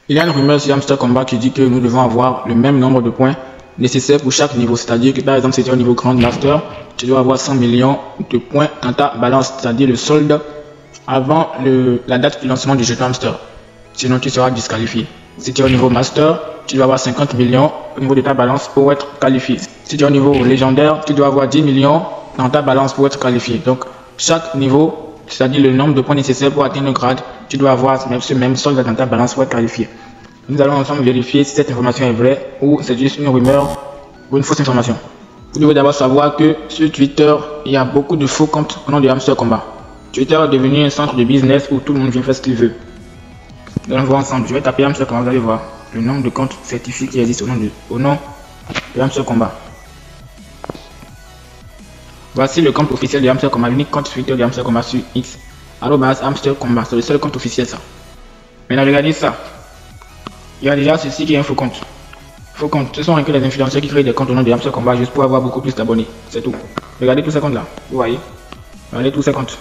Il y a une rumeur sur Hamster Combat qui dit que nous devons avoir le même nombre de points nécessaires pour chaque niveau. C'est-à-dire que par exemple, si tu es au niveau Grand Master, tu dois avoir 100 millions de points dans ta balance, c'est-à-dire le solde avant la date du lancement du jeton Hamster. Sinon, tu seras disqualifié. Si tu es au niveau Master, tu dois avoir 50 millions au niveau de ta balance pour être qualifié. Si tu es au niveau légendaire, tu dois avoir 10 millions dans ta balance pour être qualifié. Donc, chaque niveau, c'est-à-dire le nombre de points nécessaires pour atteindre le grade, tu dois avoir ce même solde dans ta balance pour être qualifié. Nous allons ensemble vérifier si cette information est vraie ou c'est juste une rumeur ou une fausse information. Vous devez d'abord savoir que sur Twitter, il y a beaucoup de faux comptes au nom de Hamster Combat. Twitter est devenu un centre de business où tout le monde vient faire ce qu'il veut. Nous allons voir ensemble. Je vais taper Hamster Combat, vous allez voir le nombre de comptes certifiés qui existent au nom de Hamster Combat. Voici le compte officiel de Hamster Combat, l'unique compte Twitter de Hamster Combat sur X. @Hamster Combat, c'est le seul compte officiel ça. Maintenant regardez ça. Il y a déjà ceci qui est un faux compte. Faux compte, ce sont rien que les influenceurs qui créent des comptes au nom de Hamster Combat juste pour avoir beaucoup plus d'abonnés. C'est tout. Regardez tous ces comptes là, vous voyez. Regardez tous ces comptes.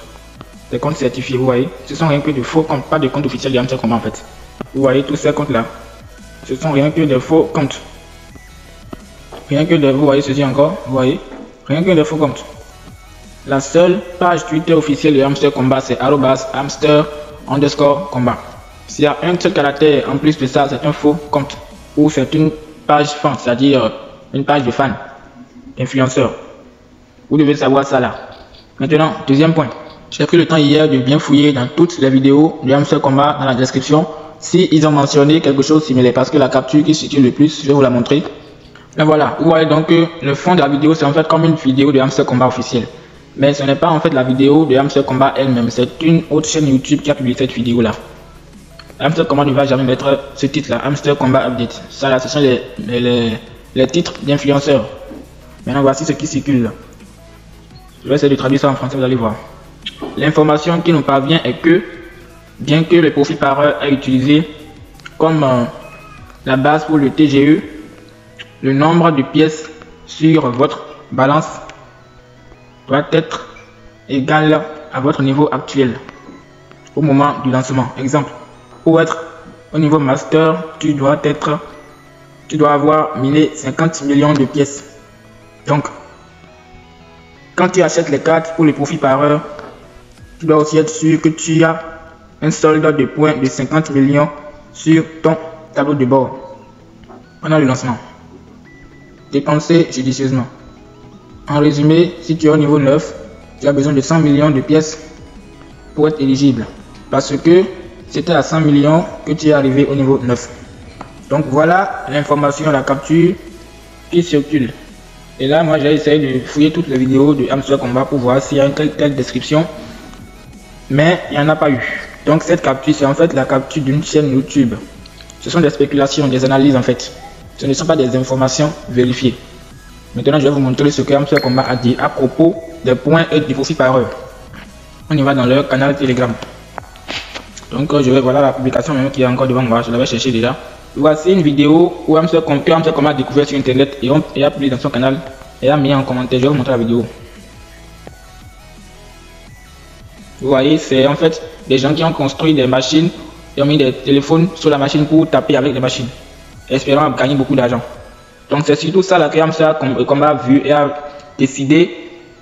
Des comptes certifiés, vous voyez. Ce sont rien que de faux comptes, pas de compte officiel de Hamster Combat en fait. Vous voyez tous ces comptes là. Ce sont rien que des faux comptes. Rien que des, vous voyez ceci encore, vous voyez. Rien que des faux comptes. La seule page Twitter officielle de Hamster Combat, c'est @Hamster_Combat. S'il y a un seul caractère en plus de ça, c'est un faux compte. Ou c'est une page fan, c'est-à-dire une page de fans, d'influenceurs. Vous devez savoir ça là. Maintenant, deuxième point. J'ai pris le temps hier de bien fouiller dans toutes les vidéos de Hamster Combat dans la description. Si ils ont mentionné quelque chose similaire, parce que la capture qui circule le plus, je vais vous la montrer. Et voilà, vous voyez donc que le fond de la vidéo, c'est en fait comme une vidéo de Hamster Combat officielle. Mais ce n'est pas en fait la vidéo de Hamster Combat elle-même, c'est une autre chaîne YouTube qui a publié cette vidéo là. Hamster Combat ne va jamais mettre ce titre là, Hamster Combat Update. Ça là, ce sont les titres d'influenceurs. Maintenant voici ce qui circule là. Je vais essayer de traduire ça en français, vous allez voir. L'information qui nous parvient est que, bien que le profit par heure est utilisé comme la base pour le TGE, le nombre de pièces sur votre balance doit être égal à votre niveau actuel au moment du lancement. Exemple, pour être au niveau master, tu dois avoir miné 50 millions de pièces. Donc, quand tu achètes les cartes pour le profit par heure, tu dois aussi être sûr que tu as un solde de points de 50 millions sur ton tableau de bord pendant le lancement. Dépensez judicieusement. En résumé, si tu es au niveau 9, tu as besoin de 100 millions de pièces pour être éligible. Parce que c'était à 100 millions que tu es arrivé au niveau 9. Donc voilà l'information, la capture qui circule. Et là, moi j'ai essayé de fouiller toutes les vidéos de Hamster Combat pour voir s'il y a une telle description. Mais il n'y en a pas eu. Donc cette capture, c'est en fait la capture d'une chaîne YouTube. Ce sont des spéculations, des analyses en fait. Ce ne sont pas des informations vérifiées. Maintenant, je vais vous montrer ce que Hamster Combat a dit à propos des points et du profit par heure. On y va dans leur canal Telegram. Donc, voilà la publication même qui est encore devant moi. Je l'avais cherché déjà. Voici une vidéo où Hamster Combat a découvert sur internet et a publié dans son canal et a mis en commentaire. Je vais vous montrer la vidéo. Vous voyez, c'est en fait des gens qui ont construit des machines et ont mis des téléphones sur la machine pour taper avec les machines, espérant gagner beaucoup d'argent. Donc c'est surtout ça là que Hamster Combat a vu et a décidé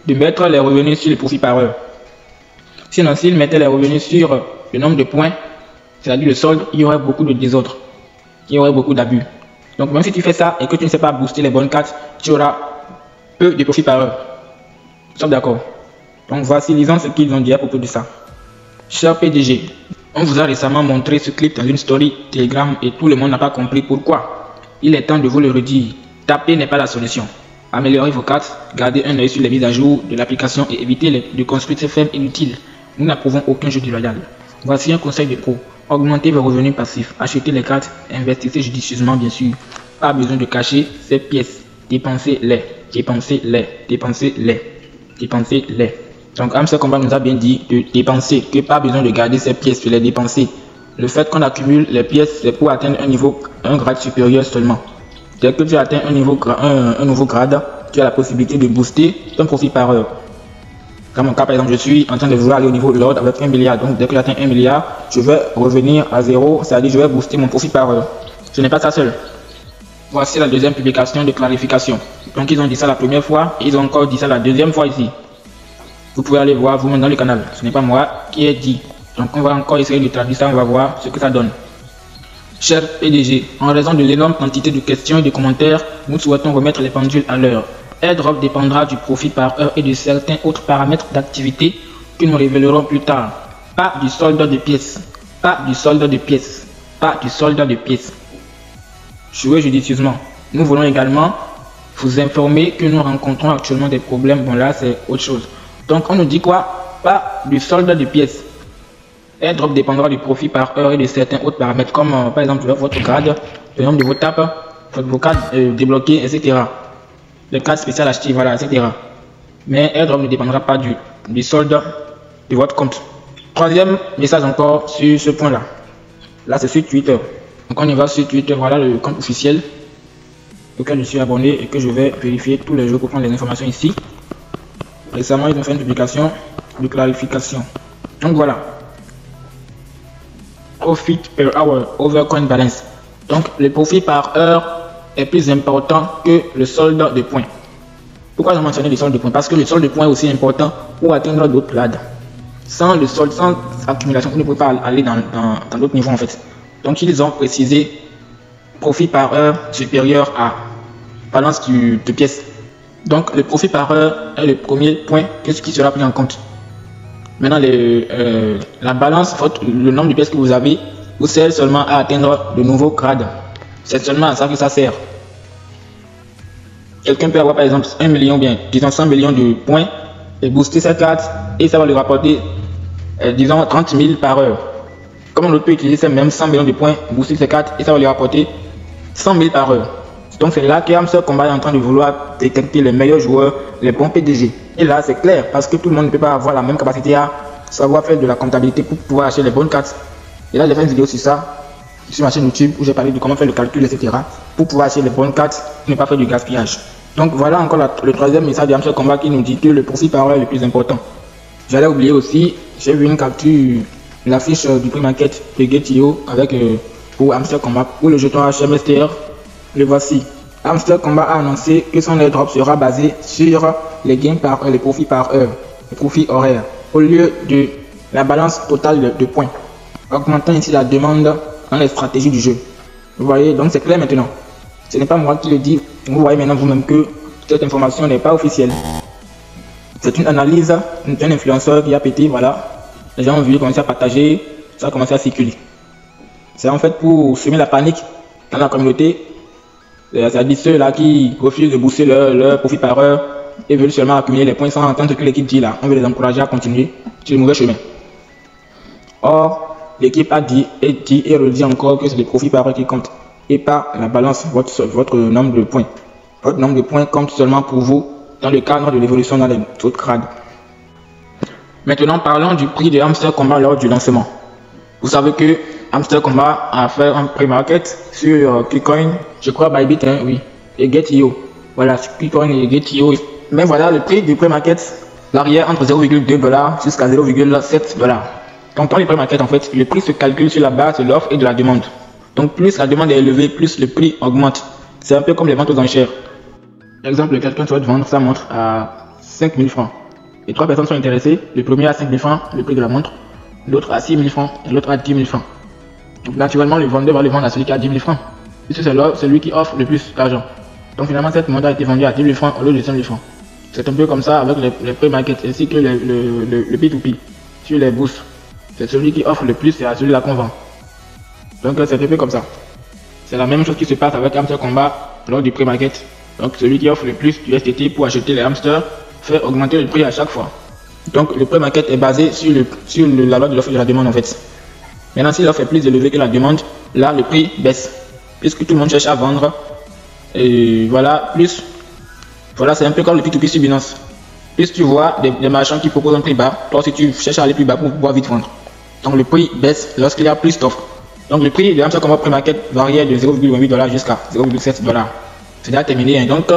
de mettre les revenus sur les profits par heure. Sinon, s'il mettait les revenus sur le nombre de points, c'est-à-dire le solde, il y aurait beaucoup de désordre, il y aurait beaucoup d'abus. Donc même si tu fais ça et que tu ne sais pas booster les bonnes cartes, tu auras peu de profits par heure. Nous sommes d'accord? Donc voici, lisons ce qu'ils ont dit à propos de ça. Cher PDG, on vous a récemment montré ce clip dans une story Telegram et tout le monde n'a pas compris pourquoi. Il est temps de vous le redire. Taper n'est pas la solution. Améliorez vos cartes, gardez un œil sur les mises à jour de l'application et évitez de construire ces fermes inutiles. Nous n'approuvons aucun jeu déloyal. Voici un conseil de pro. Augmentez vos revenus passifs, achetez les cartes, investissez judicieusement bien sûr. Pas besoin de cacher ces pièces. Dépensez-les, dépensez-les, dépensez-les, dépensez-les. Donc Hamster Combat nous a bien dit de dépenser, que pas besoin de garder ces pièces, de les dépenser. Le fait qu'on accumule les pièces, c'est pour atteindre un grade supérieur seulement. Dès que tu atteins un nouveau grade, tu as la possibilité de booster ton profit par heure. Dans mon cas, par exemple, je suis en train de vouloir aller au niveau de l'ordre avec 1 milliard. Donc, dès que j'atteins 1 milliard, je vais revenir à 0, c'est-à-dire je vais booster mon profit par heure. Ce n'est pas ça seul. Voici la deuxième publication de clarification. Donc, ils ont dit ça la première fois, et ils ont encore dit ça la deuxième fois ici. Vous pouvez aller voir vous-même dans le canal. Ce n'est pas moi qui ai dit. Donc, on va encore essayer de traduire ça, on va voir ce que ça donne. Cher PDG, en raison de l'énorme quantité de questions et de commentaires, nous souhaitons remettre les pendules à l'heure. AirDrop dépendra du profit par heure et de certains autres paramètres d'activité que nous révélerons plus tard. Pas du solde de pièces. Pas du solde de pièces. Pas du solde de pièces. Jouez judicieusement. Nous voulons également vous informer que nous rencontrons actuellement des problèmes. Bon là c'est autre chose. Donc on nous dit quoi? Pas du solde de pièces. AirDrop dépendra du profit par heure et de certains autres paramètres comme par exemple votre grade, le nombre de vos tapes, vos cartes débloquées, etc. Le cadre spécial acheté, voilà, etc. Mais AirDrop ne dépendra pas du solde de votre compte. Troisième message encore sur ce point-là. Là, c'est sur Twitter. Donc, on y va sur Twitter. Voilà le compte officiel auquel je suis abonné et que je vais vérifier tous les jours pour prendre les informations ici. Récemment, ils ont fait une publication de clarification. Donc, voilà. Profit per hour over coin balance. Donc, le profit par heure est plus important que le solde de points. Pourquoi j'ai mentionné le solde de points? Parce que le solde de points est aussi important pour atteindre d'autres grades. Sans le solde, sans accumulation, vous ne pouvez pas aller dans d'autres niveaux en fait. Donc ils ont précisé profit par heure supérieur à balance de pièces. Donc le profit par heure est le premier point qui sera pris en compte. Maintenant la balance, le nombre de pièces que vous avez, vous sert seulement à atteindre de nouveaux grades. C'est seulement à ça que ça sert. Quelqu'un peut avoir par exemple 1 million, bien, disons 100 millions de points et booster cette carte et ça va lui rapporter, disons 30 000 par heure. Comme on peut utiliser ces mêmes 100 millions de points, booster ces cartes et ça va lui rapporter 100 000 par heure. Donc c'est là que Hamster Combat est en train de vouloir détecter les meilleurs joueurs, les bons PDG. Et là c'est clair parce que tout le monde ne peut pas avoir la même capacité à savoir faire de la comptabilité pour pouvoir acheter les bonnes cartes. Et là j'ai fait une vidéo sur ça. Sur ma chaîne YouTube où j'ai parlé de comment faire le calcul, etc. pour pouvoir acheter les bonnes cartes et ne pas faire du gaspillage. Donc voilà encore le troisième message de Hamster Combat qui nous dit que le profit par heure est le plus important. J'allais oublier aussi, j'ai vu une capture, l'affiche du prix market de Get.io avec pour Hamster Combat pour le jeton HMSTR. Le voici. Hamster Combat a annoncé que son airdrop sera basé sur les gains par heure, les profits par heure, les profits horaires, au lieu de la balance totale de points, augmentant ainsi la demande dans les stratégies du jeu. Vous voyez, donc c'est clair maintenant. Ce n'est pas moi qui le dis. Vous voyez maintenant vous-même que cette information n'est pas officielle. C'est une analyse d'un influenceur qui a pété, voilà. Les gens ont vu commencer à partager, ça a commencé à circuler. C'est en fait pour semer la panique dans la communauté. C'est-à-dire ceux-là qui refusent de booster leur profit par heure et veulent seulement accumuler les points sans entendre ce que l'équipe dit là. On veut les encourager à continuer sur le mauvais chemin. Or, l'équipe a dit et redit encore que c'est le profit par heure qui compte et pas la balance, votre nombre de points. Votre nombre de points compte seulement pour vous dans le cadre de l'évolution dans les autres grades. Maintenant, parlons du prix de Hamster Combat lors du lancement. Vous savez que Hamster Combat a fait un pré-market sur KuCoin, je crois Bybit, hein, oui, et Get.io. Voilà, KuCoin et Get.io. Mais voilà, le prix du pré-market variait entre 0,2 $ jusqu'à 0,7 $. Donc dans les pré-market, en fait, le prix se calcule sur la base de l'offre et de la demande. Donc plus la demande est élevée, plus le prix augmente. C'est un peu comme les ventes aux enchères. Par exemple, quelqu'un souhaite vendre sa montre à 5 000 francs. Et 3 personnes sont intéressées. Le premier à 5 000 francs, le prix de la montre. L'autre à 6 000 francs et l'autre à 10 000 francs. Donc naturellement, le vendeur va le vendre à celui qui a 10 000 francs. Puisque c'est celui qui offre le plus d'argent. Donc finalement, cette montre a été vendue à 10 000 francs au lieu de 5 000 francs. C'est un peu comme ça avec les pré-market ainsi que le P2P sur les bourses. C'est celui qui offre le plus, c'est à celui-là qu'on vend. Donc c'est un peu comme ça. C'est la même chose qui se passe avec Hamster Combat lors du pré-market. Donc celui qui offre le plus du STT pour acheter les hamsters fait augmenter le prix à chaque fois. Donc le pré-market est basé sur la loi de l'offre et de la demande en fait. Maintenant si l'offre est plus élevée que la demande, là le prix baisse. Puisque tout le monde cherche à vendre. Et voilà, voilà c'est un peu comme le P2P sur Binance. Plus tu vois des marchands qui proposent un prix bas, toi aussi tu cherches à aller plus bas pour pouvoir vite vendre. Donc le prix baisse lorsqu'il y a plus d'offres. Donc le prix de Hamster Combat pré-market variait de 0,8 $ jusqu'à 0,7 $. C'est déjà terminé. Hein. Donc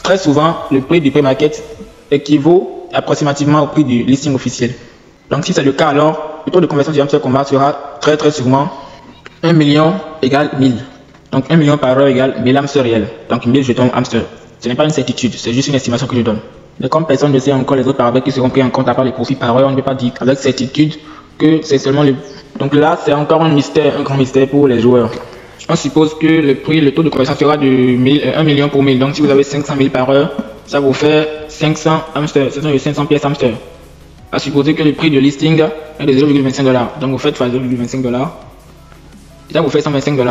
très souvent le prix du pré-market équivaut approximativement au prix du listing officiel. Donc si c'est le cas, alors le taux de conversion du hamster combat sera très sûrement 1 million égale 1000. Donc 1 million par heure égale 1000 hamsters réels. Donc 1000 jetons hamsters. Ce n'est pas une certitude, c'est juste une estimation que je donne. Mais comme personne ne sait encore les autres paramètres qui seront pris en compte à part les profits par heure, on ne peut pas dire avec certitude que c'est seulement le... Donc là, c'est encore un mystère, un grand mystère pour les joueurs. On suppose que le taux de conversion sera de 1 million pour 1000. Donc si vous avez 500 000 par heure, ça vous fait 500 hamsters, ce sont les 500 pièces hamsters. À supposer que le prix de listing est de 0,25 $. Donc vous faites fois 0,25 $. Et ça vous fait 125 $.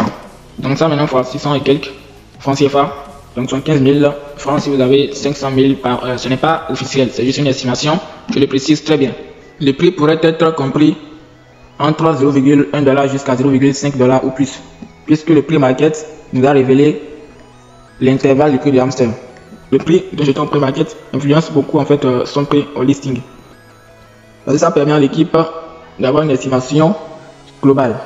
Donc ça maintenant fois 600 et quelques francs CFA. Donc 75 000 francs si vous avez 500 000 par heure. Ce n'est pas officiel, c'est juste une estimation. Je le précise très bien. Le prix pourrait être compris entre 0,1 $ jusqu'à 0,5 $ ou plus. Puisque le prix market nous a révélé l'intervalle du prix du hamster. Le prix de jeton prix market influence beaucoup en fait son prix au listing. Parce que ça permet à l'équipe d'avoir une estimation globale.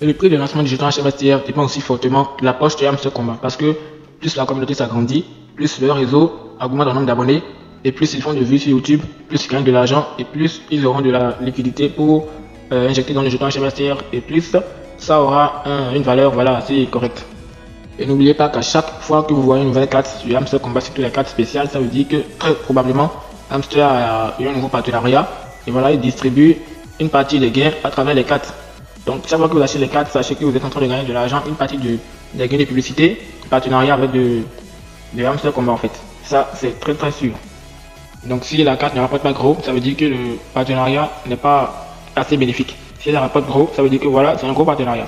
Et le prix de lancement du jeton HMSTR dépend aussi fortement de l'approche du hamster combat. Parce que plus la communauté s'agrandit, plus leur réseau augmente en nombre d'abonnés, et plus ils font de vues sur YouTube, plus ils gagnent de l'argent, et plus ils auront de la liquidité pour injecter dans le jeton HMSTR, et plus ça aura une valeur voilà, assez correcte. Et n'oubliez pas qu'à chaque fois que vous voyez une nouvelle carte sur Hamster Combat, surtout les cartes spéciales, ça veut dire que très probablement Hamster a eu un nouveau partenariat, et voilà, il distribue une partie des gains à travers les cartes. Donc chaque fois que vous achetez les cartes, sachez que vous êtes en train de gagner de l'argent, une partie des gains de publicité, partenariat avec de Hamster Combat en fait. Ça c'est très sûr. Donc si la carte ne rapporte pas gros, ça veut dire que le partenariat n'est pas assez bénéfique. Si elle rapporte gros, ça veut dire que voilà, c'est un gros partenariat.